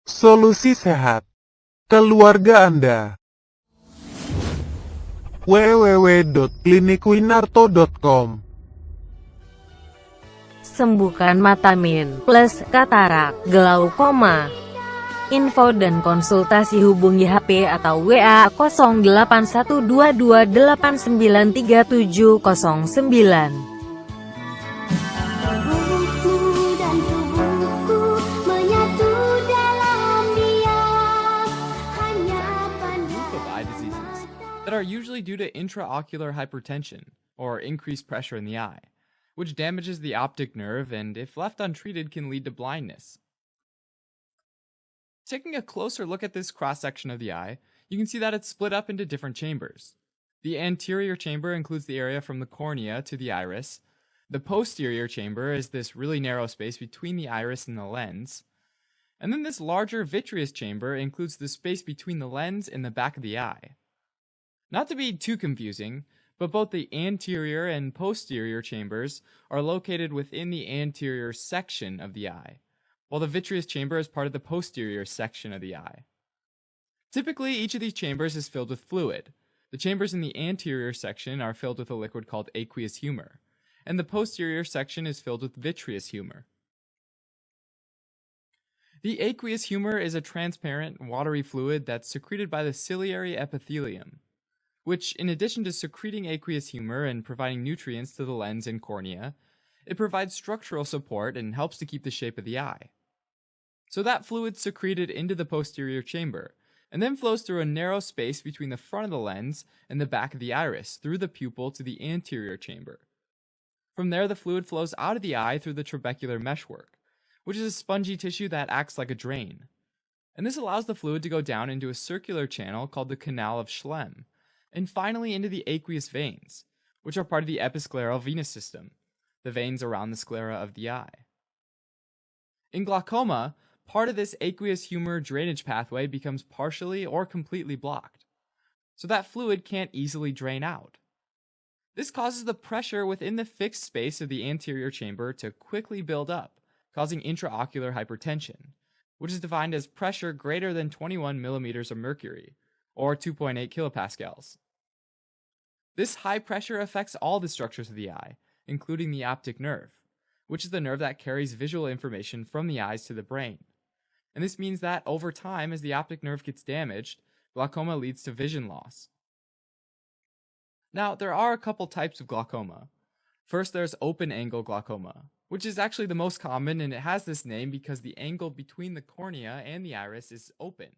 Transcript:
Solusi sehat. Keluarga Anda. www.klinikwinarto.com. Sembuhkan mata min plus katarak, glaukoma. Info dan konsultasi hubungi HP atau WA 081228937009. Tubuhku dan tubuhku menyatu dalam dia. Hanya Group of eye diseases that are usually due to intraocular hypertension, or increased pressure in the eye, which damages the optic nerve and, if left untreated, can lead to blindness. Taking a closer look at this cross-section of the eye, you can see that it's split up into different chambers. The anterior chamber includes the area from the cornea to the iris. The posterior chamber is this really narrow space between the iris and the lens. And then this larger vitreous chamber includes the space between the lens and the back of the eye. Not to be too confusing, but both the anterior and posterior chambers are located within the anterior section of the eye, while the vitreous chamber is part of the posterior section of the eye. Typically, each of these chambers is filled with fluid. The chambers in the anterior section are filled with a liquid called aqueous humor, and the posterior section is filled with vitreous humor. The aqueous humor is a transparent, watery fluid that's secreted by the ciliary epithelium, which, in addition to secreting aqueous humor and providing nutrients to the lens and cornea, it provides structural support and helps to keep the shape of the eye. So that fluid's secreted into the posterior chamber, and then flows through a narrow space between the front of the lens and the back of the iris, through the pupil to the anterior chamber. From there, the fluid flows out of the eye through the trabecular meshwork, which is a spongy tissue that acts like a drain. And this allows the fluid to go down into a circular channel called the canal of Schlemm, and finally into the aqueous veins, which are part of the episcleral venous system, the veins around the sclera of the eye. In glaucoma, part of this aqueous humor drainage pathway becomes partially or completely blocked, so that fluid can't easily drain out. This causes the pressure within the fixed space of the anterior chamber to quickly build up, causing intraocular hypertension, which is defined as pressure greater than 21 millimeters of mercury, or 2.8 kilopascals. This high pressure affects all the structures of the eye, including the optic nerve, which is the nerve that carries visual information from the eyes to the brain. And this means that over time, as the optic nerve gets damaged, glaucoma leads to vision loss. Now, there are a couple types of glaucoma. First, there's open-angle glaucoma, which is actually the most common, and it has this name because the angle between the cornea and the iris is open,